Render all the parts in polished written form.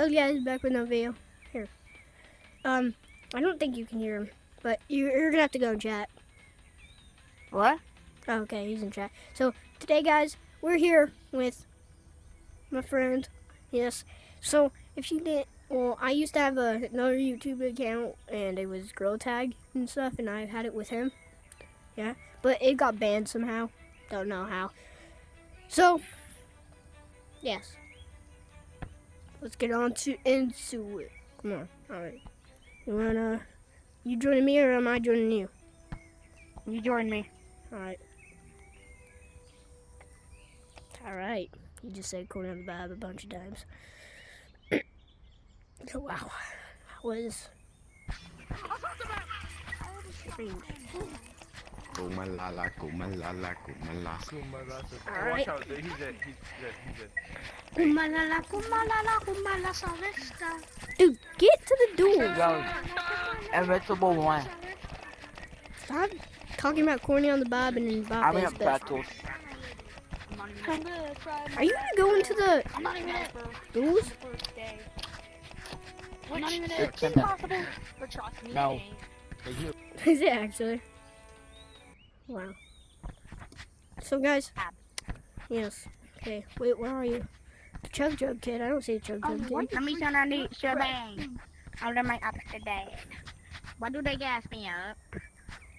Oh yeah, he's back with no video. Here. I don't think you can hear him, but you're gonna have to go in chat. What? Oh, okay, he's in chat. So today, guys, we're here with my friend. Yes. So if you didn't, well, I used to have another YouTube account, and it was Girl Tag and stuff, and I had it with him. Yeah, but it got banned somehow. Don't know how. So, yes. Let's get on into it. Come on. All right. You joining me or am I joining you? You join me. All right. All right. You just said Corny on the Bob a bunch of times. Oh, wow. That was strange. Kumalala. All right. Watch out, he's dead. Kumalala, salista. Dude, get to the door. Go. Invincible one. Stop talking about Corny on the Bob and then Bob I'm in is a best. battle. Are you gonna go into the I'm not even at duels? I'm not even It's at been possible. But trust me, No. it ain't. Is it actually? Wow. So guys, yes. Okay, wait, where are you? The Chug Jug Kid. I don't see the Chug Jug Kid. Let me turn on the shebang. I'll let my up today. Why do they gas me up?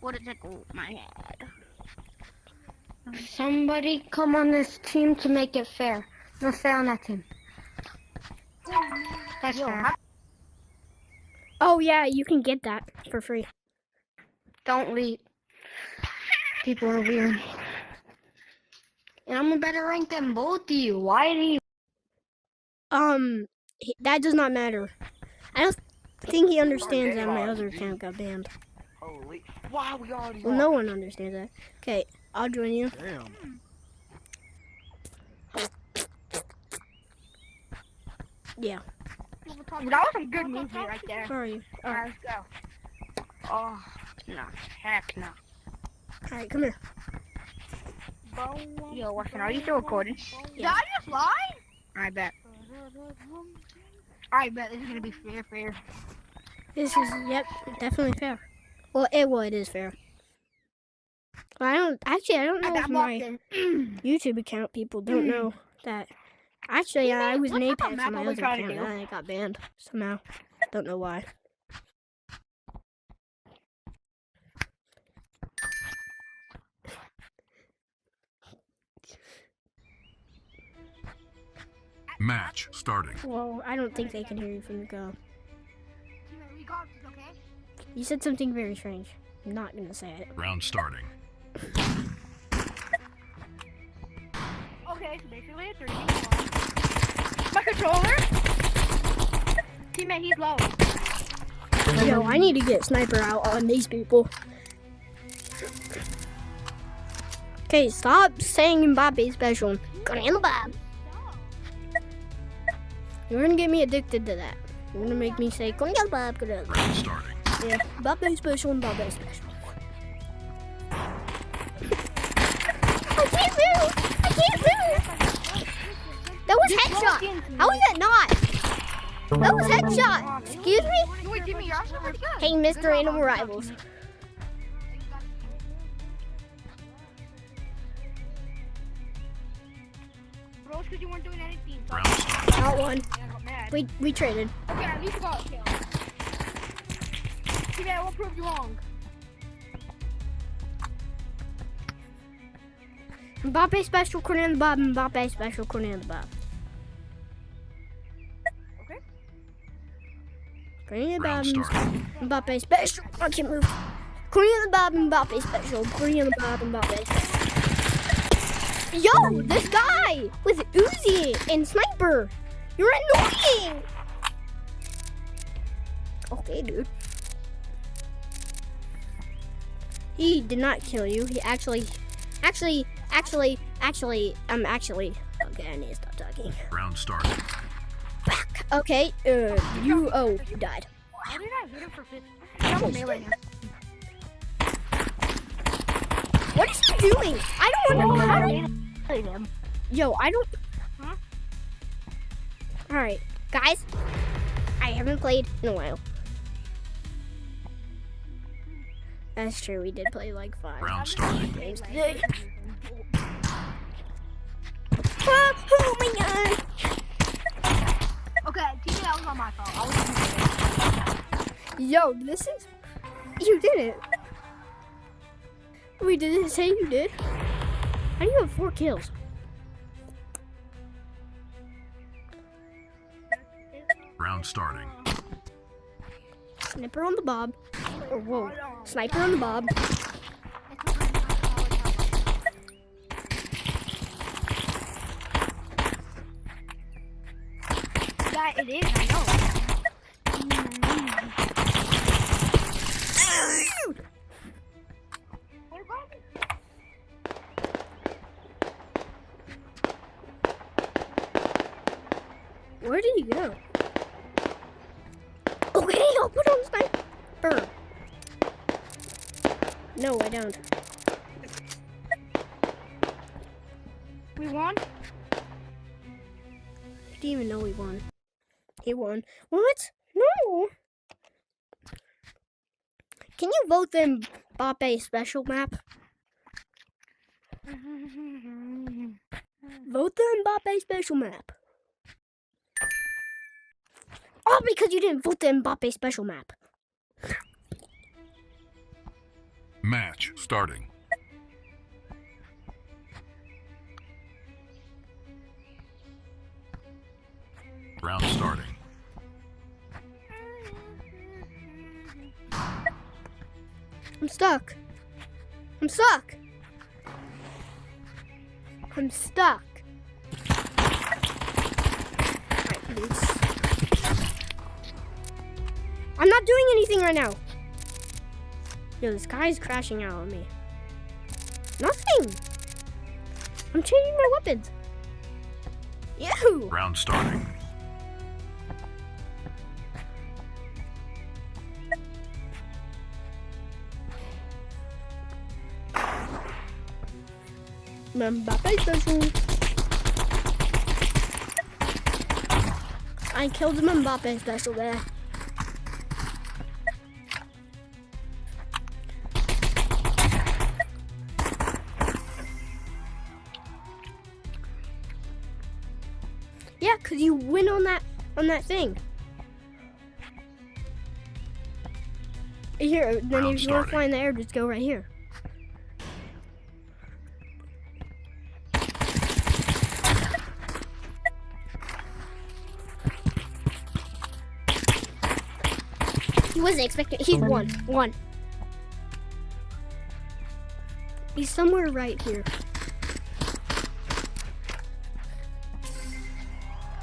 What is it called? My head. Somebody come on this team to make it fair. No fair on that team. That's fair. Oh yeah, you can get that for free. Don't leave. People are weird. And I'm a better rank than both of you. Why do you? That does not matter. I don't think he understands that my other account got banned. Holy. Wow, we already Well, no one understands that. Okay, I'll join you. Damn. Yeah. That was some good movie right there. Where are you? All right, Let's go. Oh, no. Heck no. all right, come here. Yo, Weston, are you still recording? Yeah. Did I just lie? I bet. I bet this is gonna be fair. This is, yep, definitely fair. Well, it is fair. But I don't know if my YouTube account people don't know that. Actually, I was in Apex on my other account and I got banned somehow. Don't know why. Match starting. Well, I don't think they can hear you from the go. You said something very strange. I'm not gonna say it. Round starting. Okay, so basically it's 3v1. My controller? Teammate, he's low. Yo, I need to get sniper out on these people. Okay, stop saying Mbappe special. Corny on the Bob. You're gonna get me addicted to that. You're gonna make me say Corny on the Bob. Round starting. Yeah, Mbappe special and Mbappe special. I can't move! I can't move! That was headshot! How is that not? That was headshot! Excuse me? Wait, Jimmy, you're actually pretty good. Hey, Mr. Animal Rivals. Bro, because you weren't doing anything. Round starting. Not one. I got mad. We traded. Okay, at least you got a kill. Teammate, I won't prove you wrong. Mbappe special, Corny on the Bob, Mbappe special, Corny on the Bob. Okay. Corny on the Bob, Round starting. Mbappe special. I can't move. Corny on the Bob, Mbappe special, Corny on the Bob, Mbappe special. Yo, this guy with Uzi and Sniper. You're annoying. Okay, dude. He did not kill you. He actually. Okay, I need to stop talking. Round starting. Back. Okay, you died. How did I hit him for 50? I'm a melee now. What is he doing? I don't understand. Him. Yo, I don't. Huh? Alright, Guys, I haven't played in a while. That's true, we did play like 5 Round starting. games today. Oh my god! Okay, TJ, that was not my fault. I was Yo, this is... You did it. Wait, did it say you did? How do you have 4 kills? Round starting. Sniper on the bob. Or whoa. Sniper on the bob. Yeah, it is, I know. Where did he go? Okay, I'll put on sniper. No, I don't. We won? I didn't even know he won. He won. What? No. Can you vote the Mbappe special map? Vote the Mbappe special map. Oh, because you didn't vote the Mbappe special map. Match starting. Round starting. I'm stuck. I'm stuck. I'm stuck. Alright, dudes. I'm not doing anything right now. Yo, this guy's crashing out on me. Nothing. I'm changing my weapons. Yo. Round starting. Mbappe special. I killed him Mbappe special there. Yeah, cause you win on that thing. Here, then Round if you want to starting. fly in the air, just go right here. He wasn't expecting. He's one. He's somewhere right here.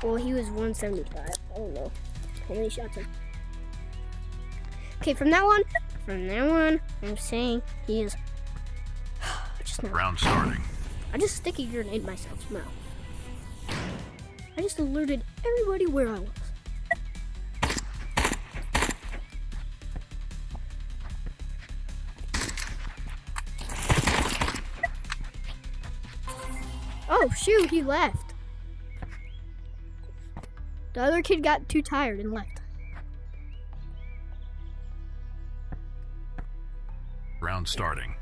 Well, he was 175. I don't know how many shots are. Okay, from now on, I'm saying he is. Just now. Round starting. I just sticky grenade myself now. I just alerted everybody where I was. Oh shoot, he left. The other kid got too tired and left. Round starting.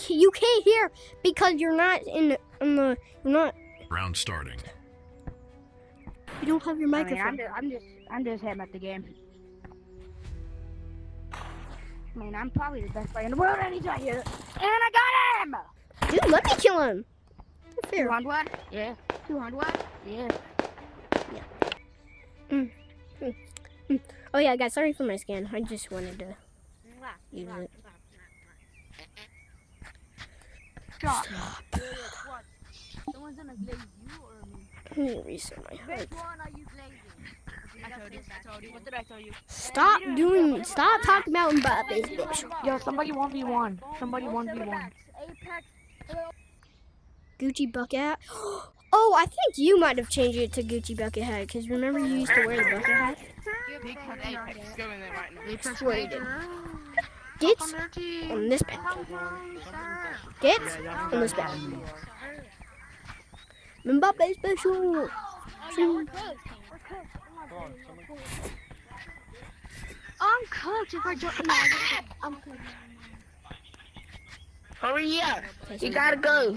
You can't hear because you're not you're not. Round starting. You don't have your microphone. I'm just happy at the game. I mean, I'm probably the best player in the world anytime here. And I got him! Dude, let me kill him. That's fair. 200? Yeah. 200? Yeah. Oh yeah, guys, sorry for my skin. I just wanted to use it. Stop. Someone's gonna glaze you or me? Let me reset my heart. Which one are you glazing? I told you. What did I tell you? Stop talking about Mbappe's bitch. Yo, somebody 1v1. Somebody 1v1. Apex. Gucci bucket hat. Oh, I think you might have changed it to Gucci bucket hat because remember you used to wear the bucket hat. Because Apex is going there right now. I swear you did. Get on this bed. Get on this bed. Mbappe special. I'm cooked if I don't know. I'm cooked. Hurry up. You gotta go.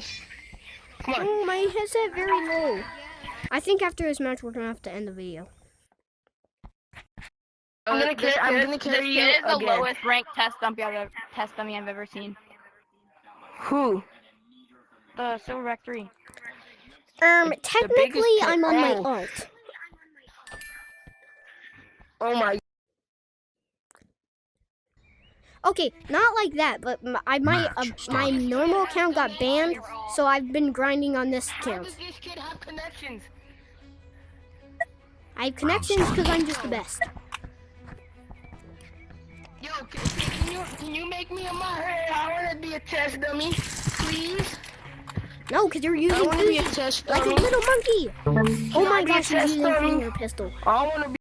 Come on. Oh, my headset very low. I think after this match we're gonna have to end the video. I'm gonna carry you This is the again. lowest ranked test dummy I've ever seen. Who? The Silver Rack 3. Technically biggest I'm on my oh. alt. Oh my. Okay, not like that, but my normal account got banned, so I've been grinding on this How account. does this kid have connections? I have connections because I'm just the best. Yo, can you make me a moderator? I wanna be a test dummy, please. No, because you're I using wanna be a Uzi test like a dummy. little monkey. Oh my I be a gosh, he's test using dummy? finger pistol. I wanna be.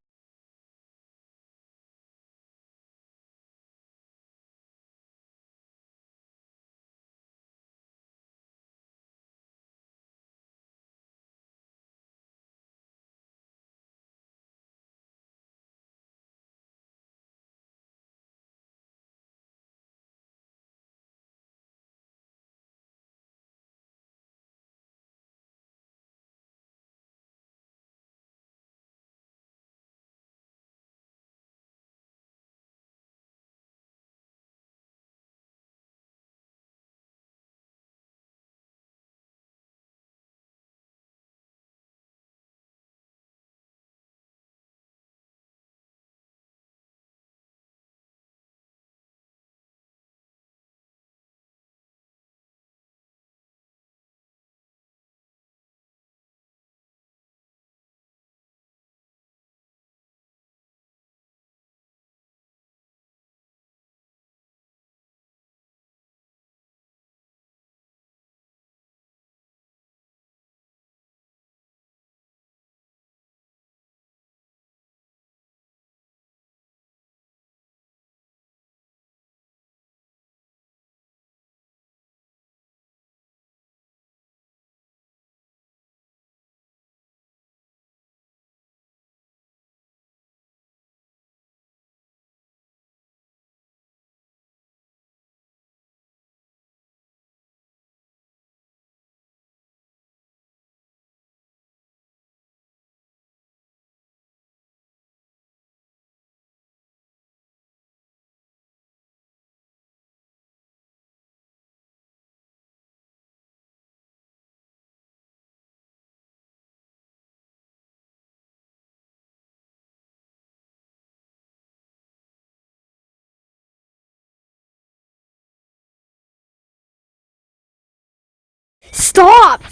Stop!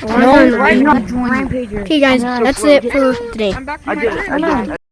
No, right now, Rampager. Okay guys, that's it for today. I'm back to I my did it. turn. I did it.